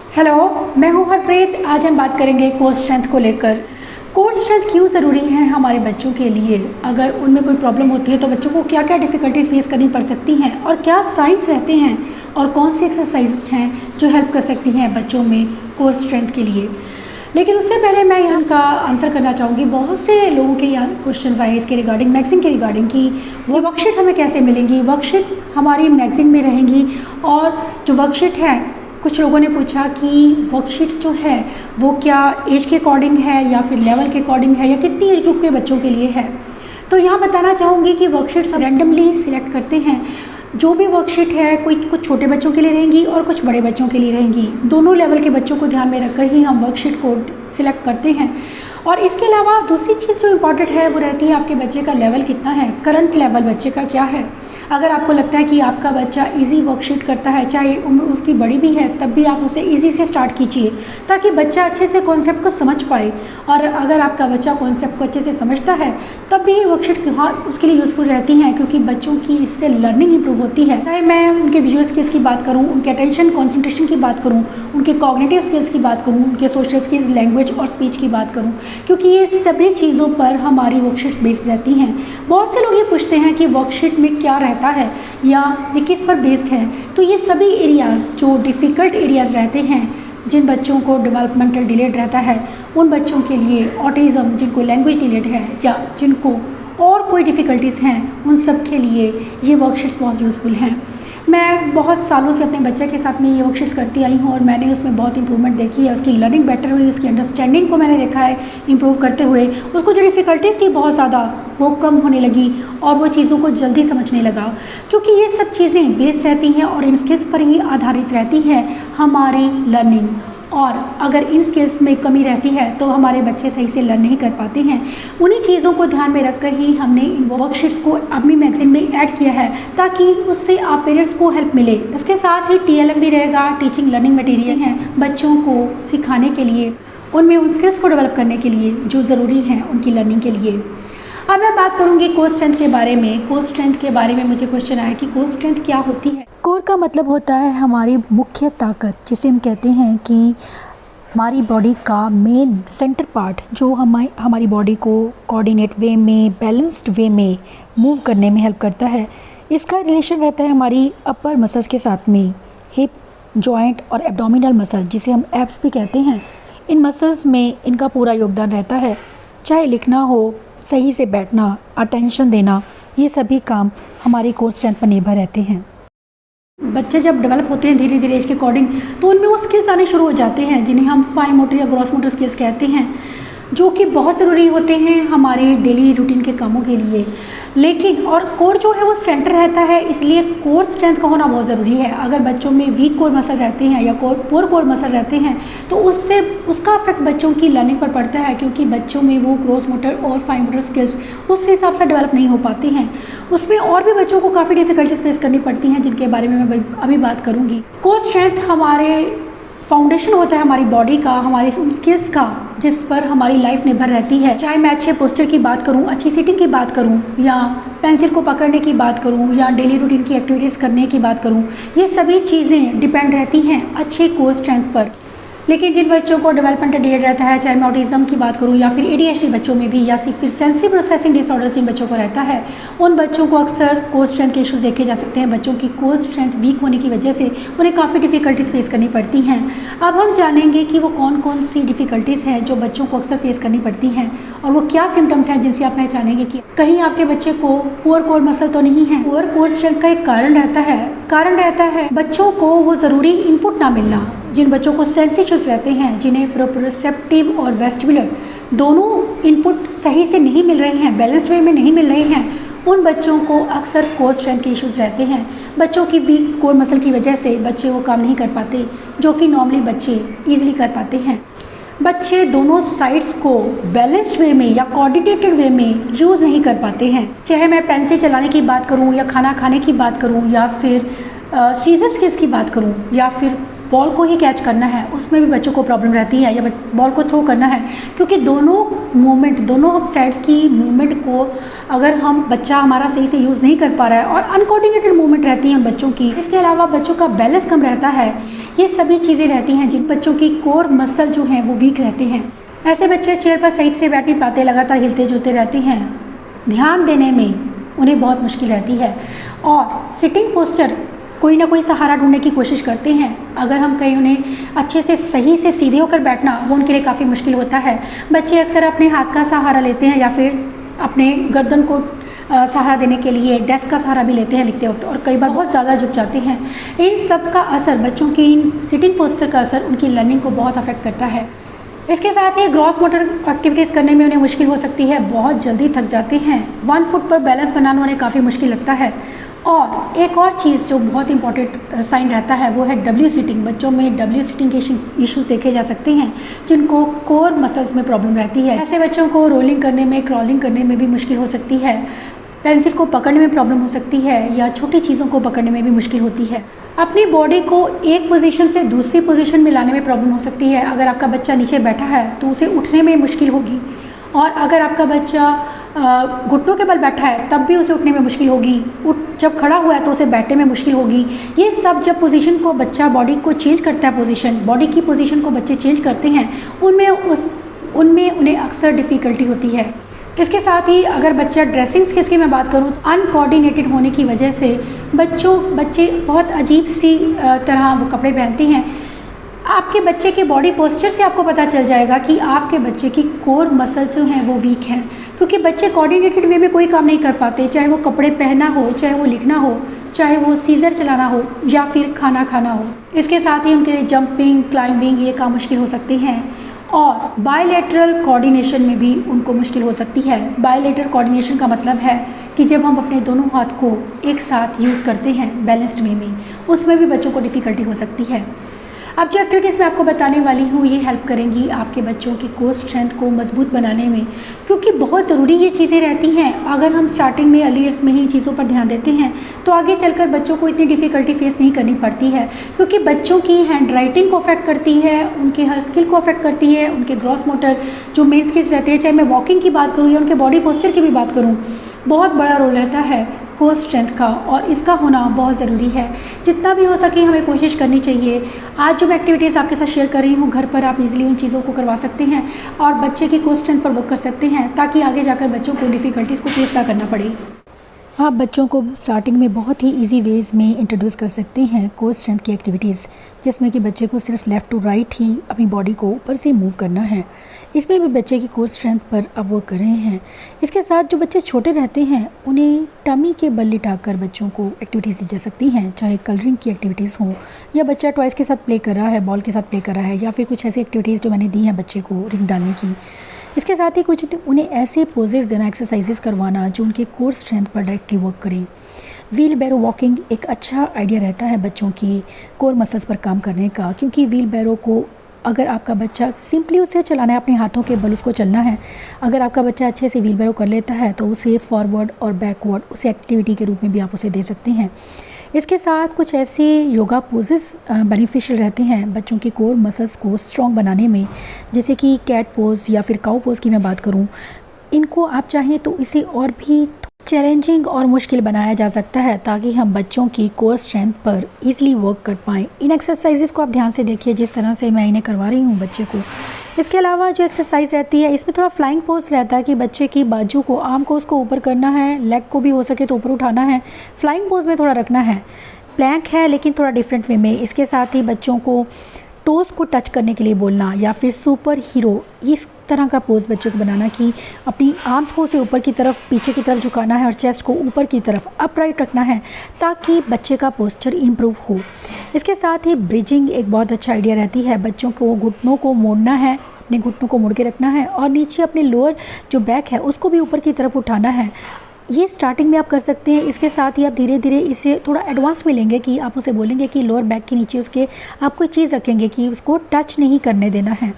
Hello, मैं हूँ हरप्रीत। आज हम बात करेंगे कोर स्ट्रेंथ को लेकर। कोर स्ट्रेंथ क्यों ज़रूरी है हमारे बच्चों के लिए? अगर उनमें कोई प्रॉब्लम होती है तो बच्चों को क्या क्या डिफ़िकल्टीज फेस करनी पड़ सकती हैं और क्या साइंस रहते हैं और कौन सी एक्सरसाइजेस हैं जो हेल्प कर सकती हैं बच्चों में कोर स्ट्रेंथ के लिए। लेकिन उससे पहले मैं यहाँ का आंसर करना चाहूँगी। बहुत से लोगों के यहाँ क्वेश्चन आए इसके रिगार्डिंग, मैगज़ीन के रिगार्डिंग कि वो वर्कशीट हमें कैसे मिलेंगी। वर्कशीट हमारी मैगज़ीन में रहेंगी और जो वर्कशीट है, कुछ लोगों ने पूछा कि वर्कशीट्स जो है वो क्या एज के अकॉर्डिंग है या फिर लेवल के अकॉर्डिंग है या कितनी एज ग्रुप के बच्चों के लिए है। तो यहाँ बताना चाहूँगी कि वर्कशीट्स रैंडमली सिलेक्ट करते हैं। जो भी वर्कशीट है कुछ छोटे बच्चों के लिए रहेंगी और कुछ बड़े बच्चों के लिए रहेंगी। दोनों लेवल के बच्चों को ध्यान में रखकर ही हम वर्कशीट को सिलेक्ट करते हैं। और इसके अलावा दूसरी चीज़ जो इम्पॉर्टेंट है वो रहती है आपके बच्चे का लेवल कितना है, करंट लेवल बच्चे का क्या है। अगर आपको लगता है कि आपका बच्चा इजी वर्कशीट करता है, चाहे उम्र उसकी बड़ी भी है, तब भी आप उसे इजी से स्टार्ट कीजिए ताकि बच्चा अच्छे से कॉन्सेप्ट को समझ पाए। और अगर आपका बच्चा कॉन्सेप्ट को अच्छे से समझता है तब भी वर्कशीट हाँ उसके लिए यूज़फुल रहती हैं, क्योंकि बच्चों की इससे लर्निंग इंप्रूव होती है। चाहे मैं उनके विजुअल स्किल्स की बात करूँ, उनके अटेंशन कॉन्सेंट्रेशन की बात करूँ, उनके कॉग्निटिव स्किल्स की बात करूँ, उनके सोशल स्किल्स, लैंग्वेज और स्पीच की बात करूँ, क्योंकि ये सभी चीज़ों पर हमारी वर्कशीट्स बेस्ड रहती हैं। बहुत से लोग ये पूछते हैं कि वर्कशीट में क्या रहता है या ये किस पर बेस्ड है। तो ये सभी एरियाज़ जो डिफ़िकल्ट एरियाज़ रहते हैं, जिन बच्चों को डेवलपमेंटल डिलेड रहता है, उन बच्चों के लिए, ऑटिज़म जिनको लैंग्वेज डिलेड है या जिनको और कोई डिफ़िकल्टीज़ हैं, उन सब के लिए ये वर्कशीट्स बहुत यूज़फुल हैं। मैं बहुत सालों से अपने बच्चे के साथ में ये वर्कशीट्स करती आई हूँ और मैंने उसमें बहुत इंप्रूवमेंट देखी है। उसकी लर्निंग बेटर हुई, उसकी अंडरस्टैंडिंग को मैंने देखा है इंप्रूव करते हुए। उसको जो डिफ़िकल्टीज़ थी बहुत ज़्यादा, वो कम होने लगी और वो चीज़ों को जल्दी समझने लगा, क्योंकि ये सब चीज़ें बेस्ड रहती हैं और इन स्किल्स पर ही आधारित रहती है हमारी लर्निंग। और अगर इन स्किल्स में कमी रहती है तो हमारे बच्चे सही से लर्न नहीं कर पाते हैं। उन्हीं चीज़ों को ध्यान में रखकर ही हमने इन वर्कशीट्स को अपनी मैगज़ीन में ऐड किया है ताकि उससे आप पेरेंट्स को हेल्प मिले। इसके साथ ही TLM भी रहेगा, टीचिंग लर्निंग मटेरियल हैं बच्चों को सिखाने के लिए, उनमें उन स्किल्स को डेवलप करने के लिए जो ज़रूरी हैं उनकी लर्निंग के लिए। अब मैं बात करूँगी कोर स्ट्रेंथ के बारे में। कोर स्ट्रेंथ के बारे में मुझे क्वेश्चन आया कि कोर स्ट्रेंथ क्या होती है। कोर का मतलब होता है हमारी मुख्य ताकत, जिसे हम कहते हैं कि हमारी बॉडी का मेन सेंटर पार्ट जो हमारी बॉडी को कोऑर्डिनेट वे में, बैलेंस्ड वे में मूव करने में हेल्प करता है। इसका रिलेशन रहता है हमारी अपर मसल्स के साथ में, हिप, जॉइंट और एब्डोमिनल मसल जिसे हम एब्स भी कहते हैं। इन मसल्स में इनका पूरा योगदान रहता है। चाहे लिखना हो, सही से बैठना, अटेंशन देना, ये सभी काम हमारी कोर स्ट्रेंथ पर निर्भर रहते हैं। बच्चे जब डेवलप होते हैं धीरे धीरे एज के अकॉर्डिंग, तो उनमें वो स्किल्स आने शुरू हो जाते हैं जिन्हें हम फाइन मोटर या ग्रॉस मोटर स्किल्स कहते हैं, जो कि बहुत ज़रूरी होते हैं हमारे डेली रूटीन के कामों के लिए। लेकिन और कोर जो है वो सेंटर रहता है, इसलिए कोर स्ट्रेंथ का होना बहुत ज़रूरी है। अगर बच्चों में वीक कोर मसल रहते हैं या पुअर कोर मसल रहते हैं तो उससे उसका इफेक्ट बच्चों की लर्निंग पर पड़ता है, क्योंकि बच्चों में वो ग्रॉस मोटर और फाइन मोटर स्किल्स उस हिसाब से डेवलप नहीं हो पाते हैं। उसमें और भी बच्चों को काफ़ी डिफ़िकल्टीज फेस करनी पड़ती हैं, जिनके बारे में मैं अभी बात करूँगी। कोर स्ट्रेंथ हमारे फाउंडेशन होता है हमारी बॉडी का, हमारी उन स्किल्स का जिस पर हमारी लाइफ निर्भर रहती है। चाहे मैं अच्छे पोस्चर की बात करूं, अच्छी सीटिंग की बात करूं, या पेंसिल को पकड़ने की बात करूं, या डेली रूटीन की एक्टिविटीज़ करने की बात करूं, ये सभी चीज़ें डिपेंड रहती हैं अच्छे कोर स्ट्रेंथ पर। लेकिन जिन बच्चों को डेवलपमेंटल डिलेड रहता है, चाहे मैं ऑटिज्म की बात करूं या फिर ADHD बच्चों में भी, या फिर सेंसरी प्रोसेसिंग डिसऑर्डर्स जिन बच्चों को रहता है, उन बच्चों को अक्सर कोर स्ट्रेंथ के इश्यूज़ देखे जा सकते हैं। बच्चों की कोर स्ट्रेंथ वीक होने की वजह से उन्हें काफ़ी डिफ़िकल्टीज़ फेस करनी पड़ती हैं। अब हम जानेंगे कि वो कौन कौन सी डिफ़िकल्टीज़ हैं जो बच्चों को अक्सर फेस करनी पड़ती हैं और वो क्या सिम्टम्स हैं जिनसे आप पहचानेंगे कि कहीं आपके बच्चे को पुअर कोर मसल तो नहीं है। पुअर कोर स्ट्रेंथ का एक कारण रहता है बच्चों को वो ज़रूरी इनपुट ना मिलना। जिन बच्चों को सेंसिटिव रहते हैं, जिन्हें प्रोप्रोसेप्टिव और वेस्टिबुलर दोनों इनपुट सही से नहीं मिल रहे हैं, बैलेंस वे में नहीं मिल रहे हैं, उन बच्चों को अक्सर कोर स्ट्रेंथ के इश्यूज़ रहते हैं। बच्चों की वीक कोर मसल की वजह से बच्चे वो काम नहीं कर पाते जो कि नॉर्मली बच्चे ईजिली कर पाते हैं। बच्चे दोनों साइड्स को बैलेंस्ड वे में या कोऑर्डिनेटेड वे में यूज़ नहीं कर पाते हैं। चाहे मैं पेंसिल चलाने की बात करूं या खाना खाने की बात करूं या फिर सीजर स्किल्स की बात करूं या फिर बॉल को ही कैच करना है, उसमें भी बच्चों को प्रॉब्लम रहती है, या बॉल को थ्रो करना है, क्योंकि दोनों साइड्स की मूवमेंट को अगर बच्चा हमारा सही से यूज़ नहीं कर पा रहा है और अनकोऑर्डिनेटेड मूवमेंट रहती है बच्चों की। इसके अलावा बच्चों का बैलेंस कम रहता है ये सभी चीज़ें रहती हैं जिन बच्चों की कोर मसल जो हैं वो वीक रहते हैं। ऐसे बच्चे चेयर पर सही से बैठ नहीं पाते, लगातार हिलते जुलते रहते हैं, ध्यान देने में उन्हें बहुत मुश्किल रहती है और सिटिंग पोस्चर कोई ना कोई सहारा ढूंढने की कोशिश करते हैं। अगर हम कहीं उन्हें अच्छे से सही से सीधे होकर बैठना, वो उनके लिए काफ़ी मुश्किल होता है। बच्चे अक्सर अपने हाथ का सहारा लेते हैं या फिर अपने गर्दन को सहारा देने के लिए डेस्क का सहारा भी लेते हैं लिखते वक्त, और कई बार बहुत ज़्यादा झुक जाते हैं। इन सब का असर, बच्चों की इन सिटिंग पोस्चर का असर उनकी लर्निंग को बहुत अफेक्ट करता है। इसके साथ ही ग्रॉस मोटर एक्टिविटीज़ करने में उन्हें मुश्किल हो सकती है, बहुत जल्दी थक जाते हैं। 1 फुट पर बैलेंस बनाना उन्हें काफ़ी मुश्किल लगता है। और एक और चीज़ जो बहुत इंपॉर्टेंट साइन रहता है वो है डब्ल्यू सिटिंग। बच्चों में डब्ल्यू सिटिंग के इश्यूज़ देखे जा सकते हैं जिनको कोर मसल्स में प्रॉब्लम रहती है। ऐसे बच्चों को रोलिंग करने में, क्रॉलिंग करने में भी मुश्किल हो सकती है, पेंसिल को पकड़ने में प्रॉब्लम हो सकती है या छोटी चीज़ों को पकड़ने में भी मुश्किल होती है। अपनी बॉडी को एक पोजीशन से दूसरी पोजीशन में लाने में प्रॉब्लम हो सकती है। अगर आपका बच्चा नीचे बैठा है तो उसे उठने में मुश्किल होगी, और अगर आपका बच्चा घुटनों के बल बैठा है तब भी उसे उठने में मुश्किल होगी। जब खड़ा हुआ है तो उसे बैठने में मुश्किल होगी। ये सब जब पोजीशन को बच्चा बॉडी को चेंज करता है, पोजीशन बॉडी की पोजीशन को बच्चे चेंज करते हैं, उनमें उन्हें अक्सर डिफ़िकल्टी होती है। इसके साथ ही अगर बच्चा ड्रेसिंग स्किल्स की मैं बात करूँ, अनकोऑर्डिनेटेड होने की वजह से बच्चे बहुत अजीब सी तरह वो कपड़े पहनते हैं। आपके बच्चे के बॉडी पोस्चर से आपको पता चल जाएगा कि आपके बच्चे की कोर मसल्स जो हैं वो वीक हैं, क्योंकि बच्चे कोऑर्डिनेटेड वे में कोई काम नहीं कर पाते, चाहे वो कपड़े पहनना हो, चाहे वो लिखना हो, चाहे वो सीजर चलाना हो या फिर खाना खाना हो। इसके साथ ही उनके लिए जंपिंग, क्लाइंबिंग ये काम मुश्किल हो सकते हैं, और बायलैटरल कोऑर्डिनेशन में भी उनको मुश्किल हो सकती है। बायलैटरल कोऑर्डिनेशन का मतलब है कि जब हम अपने दोनों हाथ को एक साथ यूज़ करते हैं बैलेंस्ड वे में, उसमें भी बच्चों को डिफ़िकल्टी हो सकती है। अब जो एक्टिविटीज़ मैं आपको बताने वाली हूँ ये हेल्प करेंगी आपके बच्चों की कोर स्ट्रेंथ को मजबूत बनाने में, क्योंकि बहुत ज़रूरी ये चीज़ें रहती हैं। अगर हम स्टार्टिंग में अर्ली ईयर्स में ही चीज़ों पर ध्यान देते हैं तो आगे चलकर बच्चों को इतनी डिफ़िकल्टी फेस नहीं करनी पड़ती है, क्योंकि बच्चों की हैंड राइटिंग को अफेक्ट करती है, उनके हर स्किल को अफेक्ट करती है, उनके ग्रॉस मोटर जो मेन स्किल्स रहते हैं, चाहे मैं वॉकिंग की बात करूँ या उनके बॉडी पोस्चर की भी बात करूँ, बहुत बड़ा रोल रहता है कोर स्ट्रेंथ का, और इसका होना बहुत ज़रूरी है। जितना भी हो सके हमें कोशिश करनी चाहिए। आज जो मैं एक्टिविटीज़ आपके साथ शेयर कर रही हूँ, घर पर आप इजीली उन चीज़ों को करवा सकते हैं और बच्चे की कोर स्ट्रेंथ पर वर्क कर सकते हैं, ताकि आगे जाकर बच्चों को डिफ़िकल्टीज़ को फेस ना करना पड़े। आप बच्चों को स्टार्टिंग में बहुत ही इजी वेज़ में इंट्रोड्यूस कर सकते हैं कोर स्ट्रेंथ की एक्टिविटीज़, जिसमें कि बच्चे को सिर्फ लेफ़्ट टू राइट ही अपनी बॉडी को ऊपर से मूव करना है। इसमें भी बच्चे की कोर स्ट्रेंथ पर अब वर्क कर रहे हैं। इसके साथ जो बच्चे छोटे रहते हैं उन्हें टमी के बल लिटाकर बच्चों को एक्टिविटीज़ दी जा सकती हैं, चाहे कलरिंग की एक्टिविटीज़ हों या बच्चा टॉयज़ के साथ प्ले कर रहा है, बॉल के साथ प्ले कर रहा है, या फिर कुछ ऐसी एक्टिविटीज़ जो मैंने दी हैं बच्चे को रिंग डालने की। इसके साथ ही कुछ उन्हें ऐसे पोजेस देना, एक्सरसाइजेस करवाना जो उनके कोर स्ट्रेंथ पर डायरेक्टली वर्क करें। व्हील बैरो वॉकिंग एक अच्छा आइडिया रहता है बच्चों की कोर मसल्स पर काम करने का, क्योंकि व्हील बैरो को अगर आपका बच्चा सिंपली उसे चलाना है, अपने हाथों के बल उसको चलना है, अगर आपका बच्चा अच्छे से व्हील बैरो कर लेता है तो उसे फॉरवर्ड और बैकवर्ड उस एक्टिविटी के रूप में भी आप उसे दे सकते हैं। इसके साथ कुछ ऐसे योगा पोजेस बेनिफिशियल रहते हैं बच्चों की कोर मसल्स को स्ट्रॉन्ग बनाने में, जैसे कि कैट पोज या फिर काउ पोज की मैं बात करूं। इनको आप चाहें तो इसे और भी चैलेंजिंग और मुश्किल बनाया जा सकता है, ताकि हम बच्चों की कोर स्ट्रेंथ पर ईज़िली वर्क कर पाएँ। इन एक्सरसाइजेज़ को आप ध्यान से देखिए जिस तरह से मैं इन्हें करवा रही हूँ बच्चे को। इसके अलावा जो एक्सरसाइज रहती है इसमें थोड़ा फ्लाइंग पोज रहता है कि बच्चे की बाजू को, आर्म को उसको ऊपर करना है, लेग को भी हो सके तो ऊपर उठाना है, फ्लाइंग पोज में थोड़ा रखना है। प्लैंक है लेकिन थोड़ा डिफरेंट वे में। इसके साथ ही बच्चों को टोज़ को टच करने के लिए बोलना, या फिर सुपर हीरो, इस तरह का पोज बच्चे को बनाना कि अपनी आर्म्स को उसे ऊपर की तरफ, पीछे की तरफ झुकाना है और चेस्ट को ऊपर की तरफ अपराइट रखना है, ताकि बच्चे का पोस्चर इम्प्रूव हो। इसके साथ ही ब्रिजिंग एक बहुत अच्छा आइडिया रहती है। बच्चों को घुटनों को मोड़ना है, अपने घुटनों को मोड़ के रखना है और नीचे अपने लोअर जो बैक है उसको भी ऊपर की तरफ उठाना है। ये स्टार्टिंग में आप कर सकते हैं। इसके साथ ही आप धीरे धीरे इसे थोड़ा एडवांस में लेंगे कि आप उसे बोलेंगे कि लोअर बैक के नीचे उसके आप कोई चीज़ रखेंगे कि उसको टच नहीं करने देना है।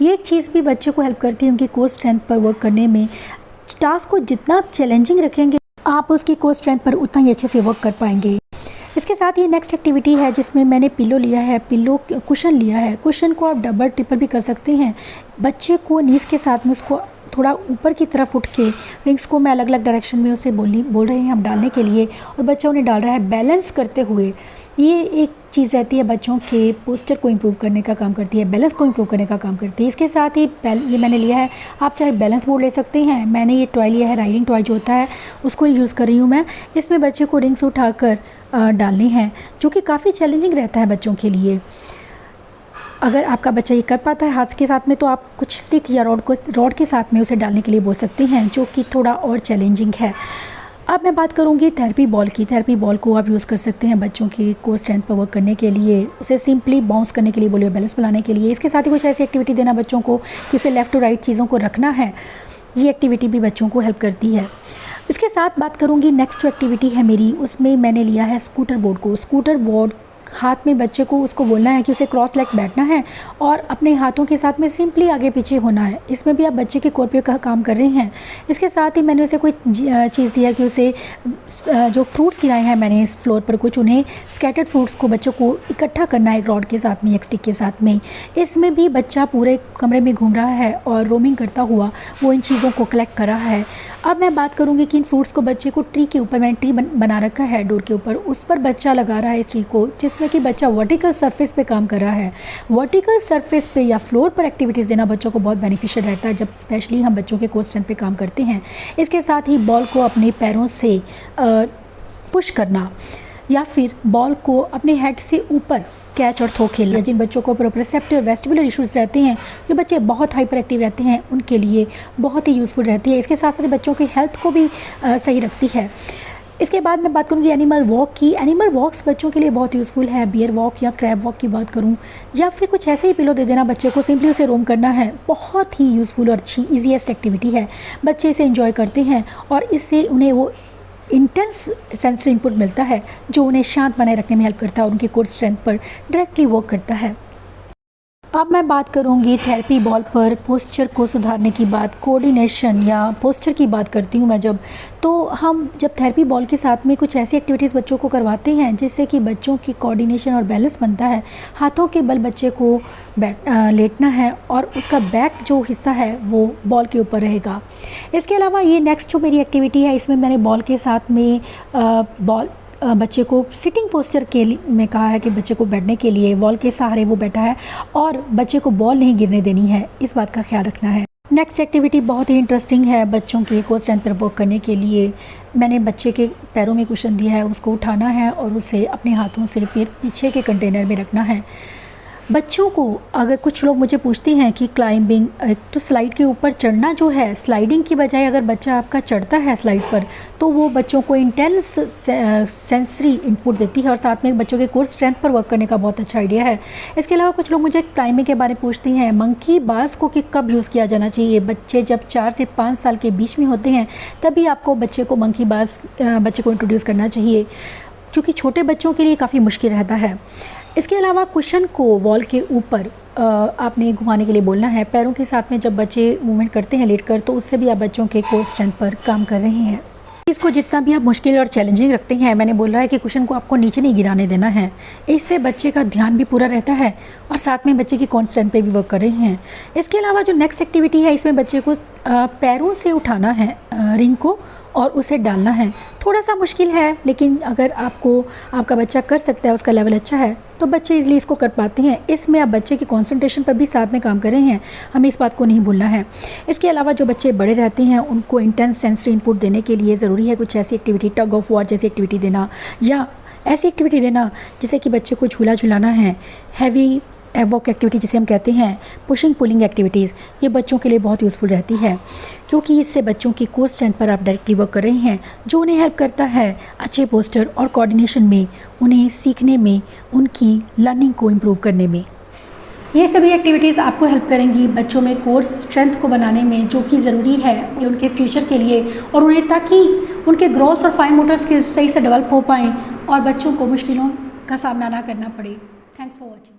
ये एक चीज़ भी बच्चे को हेल्प करती है उनकी कोर स्ट्रेंथ पर वर्क करने में। टास्क को जितना आप चैलेंजिंग रखेंगे आप उसकी कोर स्ट्रेंथ पर उतना ही अच्छे से वर्क कर पाएंगे। इसके साथ ये नेक्स्ट एक्टिविटी है जिसमें मैंने पिलो लिया है, पिलो कुशन लिया है। कुशन को आप डबल ट्रिपल भी कर सकते हैं। बच्चे को नीज के साथ में उसको थोड़ा ऊपर की तरफ उठ के, रिंग्स को मैं अलग अलग डायरेक्शन में उसे बोल रहे हैं हम डालने के लिए, और बच्चा उन्हें डाल रहा है बैलेंस करते हुए। ये एक चीज़ रहती है बच्चों के पोस्चर को इम्प्रूव करने का काम करती है, बैलेंस को इम्प्रूव करने का काम करती है। इसके साथ ही ये मैंने लिया है, आप चाहे बैलेंस बोर्ड ले सकते हैं। मैंने ये टॉय लिया है, राइडिंग टॉय जो होता है उसको यूज़ कर रही हूँ मैं। इसमें बच्चे को रिंग्स उठाकर डालनी है, जो कि काफ़ी चैलेंजिंग रहता है बच्चों के लिए। अगर आपका बच्चा ये कर पाता है हाथ के साथ में, तो आप कुछ स्टिक या रॉड के साथ में उसे डालने के लिए बोल सकते हैं, जो कि थोड़ा और चैलेंजिंग है। अब मैं बात करूंगी थेरेपी बॉल की। थेरेपी बॉल को आप यूज़ कर सकते हैं बच्चों की कोर स्ट्रेंथ पर वर्क करने के लिए, उसे सिंपली बाउंस करने के लिए बोलिए, बैलेंस बनाने के लिए। इसके साथ ही कुछ ऐसी एक्टिविटी देना बच्चों को कि उसे लेफ़्ट टू राइट चीज़ों को रखना है। ये एक्टिविटी भी बच्चों को हेल्प करती है। इसके साथ बात करूँगी नेक्स्ट जो एक्टिविटी है मेरी, उसमें मैंने लिया है स्कूटर बोर्ड को। स्कूटर बोर्ड हाथ में बच्चे को उसको बोलना है कि उसे क्रॉस लेग बैठना है और अपने हाथों के साथ में सिंपली आगे पीछे होना है। इसमें भी आप बच्चे के कोर पे का काम कर रहे हैं। इसके साथ ही मैंने उसे कोई चीज़ दिया कि उसे जो फ्रूट्स गिराए हैं मैंने इस फ्लोर पर, कुछ उन्हें स्कैटर्ड फ्रूट्स को बच्चों को इकट्ठा करना है एक रॉड के साथ में, एक स्टिक के साथ में। इसमें भी बच्चा पूरे कमरे में घूम रहा है और रोमिंग करता हुआ वो इन चीज़ों को कलेक्ट कर रहा है। अब मैं बात करूंगी कि इन फ्रूट्स को बच्चे को ट्री के ऊपर, मैंने ट्री बना रखा है डोर के ऊपर, उस पर बच्चा लगा रहा है इस ट्री को, जिसमें कि बच्चा वर्टिकल सरफेस पे काम कर रहा है। वर्टिकल सरफेस पे या फ्लोर पर एक्टिविटीज़ देना बच्चों को बहुत बेनिफिशियल रहता है, जब स्पेशली हम बच्चों के कोर स्ट्रेंथ पे काम करते हैं। इसके साथ ही बॉल को अपने पैरों से पुश करना या फिर बॉल को अपने हेड से ऊपर कैच और थ्रो खेलना। जिन बच्चों को प्रोप्रोसेप्टिव और वेस्टिबुलर इश्यूज़ रहते हैं, जो बच्चे बहुत हाइपर एक्टिव रहते हैं, उनके लिए बहुत ही यूज़फुल रहती है। इसके साथ साथ बच्चों की हेल्थ को भी सही रखती है। इसके बाद मैं बात करूँगी एनिमल वॉक की। एनिमल वॉक्स बच्चों के लिए बहुत यूज़फुल है। बियर वॉक या क्रैब वॉक की बात करूँ, या फिर कुछ ऐसे ही पिलो दे देना बच्चे को, सिंपली उसे रोम करना है। बहुत ही यूज़फुल और अच्छी ईजीएस्ट एक्टिविटी है। बच्चे इसे एंजॉय करते हैं और इससे उन्हें वो इंटेंस सेंसरी इनपुट मिलता है जो उन्हें शांत बनाए रखने में हेल्प करता है और उनकी कोर स्ट्रेंथ पर डायरेक्टली वर्क करता है। अब मैं बात करूंगी थेरेपी बॉल पर पोस्चर को सुधारने की बात, कोऑर्डिनेशन या पोस्चर की बात करती हूं मैं जब, तो हम जब थेरेपी बॉल के साथ में कुछ ऐसी एक्टिविटीज़ बच्चों को करवाते हैं जिससे कि बच्चों की कोऑर्डिनेशन और बैलेंस बनता है। हाथों के बल बच्चे को लेटना है और उसका बैक जो हिस्सा है वो बॉल के ऊपर रहेगा। इसके अलावा ये नेक्स्ट जो मेरी एक्टिविटी है, इसमें मैंने बॉल के साथ में बच्चे को सिटिंग पोस्चर के में कहा है कि बच्चे को बैठने के लिए वॉल के सहारे वो बैठा है और बच्चे को बॉल नहीं गिरने देनी है, इस बात का ख्याल रखना है। नेक्स्ट एक्टिविटी बहुत ही इंटरेस्टिंग है बच्चों के कोर स्ट्रेंथ पर वर्क करने के लिए। मैंने बच्चे के पैरों में कुशन दिया है, उसको उठाना है और उसे अपने हाथों से फिर पीछे के कंटेनर में रखना है। बच्चों को, अगर कुछ लोग मुझे पूछते हैं कि क्लाइंबिंग, तो स्लाइड के ऊपर चढ़ना जो है, स्लाइडिंग की बजाय अगर बच्चा आपका चढ़ता है स्लाइड पर, तो वो बच्चों को इंटेंस सेंसरी इनपुट देती है और साथ में बच्चों के कोर स्ट्रेंथ पर वर्क करने का बहुत अच्छा आइडिया है। इसके अलावा कुछ लोग मुझे क्लाइंबिंग के बारे में पूछते हैं, मंकी बार्स को कि कब यूज़ किया जाना चाहिए। बच्चे जब 4 से 5 साल के बीच में होते हैं तभी आपको बच्चे को मंकी बार्स बच्चे को इंट्रोड्यूस करना चाहिए, क्योंकि छोटे बच्चों के लिए काफ़ी मुश्किल रहता है। इसके अलावा कुशन को वॉल के ऊपर आपने घुमाने के लिए बोलना है। पैरों के साथ में जब बच्चे मूवमेंट करते हैं लेटकर, तो उससे भी आप बच्चों के कोर स्ट्रेंथ पर काम कर रहे हैं। इसको जितना भी आप मुश्किल और चैलेंजिंग रखते हैं, मैंने बोला है कि कुशन को आपको नीचे नहीं गिराने देना है। इससे बच्चे का ध्यान भी पूरा रहता है और साथ में बच्चे की कोर स्ट्रेंथ पे भी वर्क कर रहे हैं। इसके अलावा जो नेक्स्ट एक्टिविटी है, इसमें बच्चे को पैरों से उठाना है रिंग को और उसे डालना है। थोड़ा सा मुश्किल है, लेकिन अगर आपका बच्चा कर सकता है, उसका लेवल अच्छा है, तो बच्चे इजीली इसको कर पाते हैं। इसमें आप बच्चे की कंसंट्रेशन पर भी साथ में काम कर रहे हैं, हमें इस बात को नहीं भूलना है। इसके अलावा जो बच्चे बड़े रहते हैं उनको इंटेंस सेंसरी इनपुट देने के लिए ज़रूरी है कुछ ऐसी एक्टिविटी, टग ऑफ वॉर जैसी एक्टिविटी देना, या ऐसी एक्टिविटी देना जिससे कि बच्चे को झूला झुलाना है। हैवी वॉक एक्टिविटी जिसे हम कहते हैं, पुशिंग पुलिंग एक्टिविटीज़, ये बच्चों के लिए बहुत यूज़फुल रहती है, क्योंकि इससे बच्चों की कोर स्ट्रेंथ पर आप डायरेक्टली वर्क कर रहे हैं, जो उन्हें हेल्प करता है अच्छे पोस्चर और कोऑर्डिनेशन में, उन्हें सीखने में, उनकी लर्निंग को इम्प्रूव करने में। ये सभी एक्टिविटीज़ आपको हेल्प करेंगी बच्चों में कोर स्ट्रेंथ को बनाने में, जो कि ज़रूरी है उनके फ्यूचर के लिए, और उन्हें ताकि उनके ग्रोथ और फाइन मोटर स्किल्स सही से डेवलप हो पाएँ और बच्चों को मुश्किलों का सामना ना करना पड़े। Thanks for watching.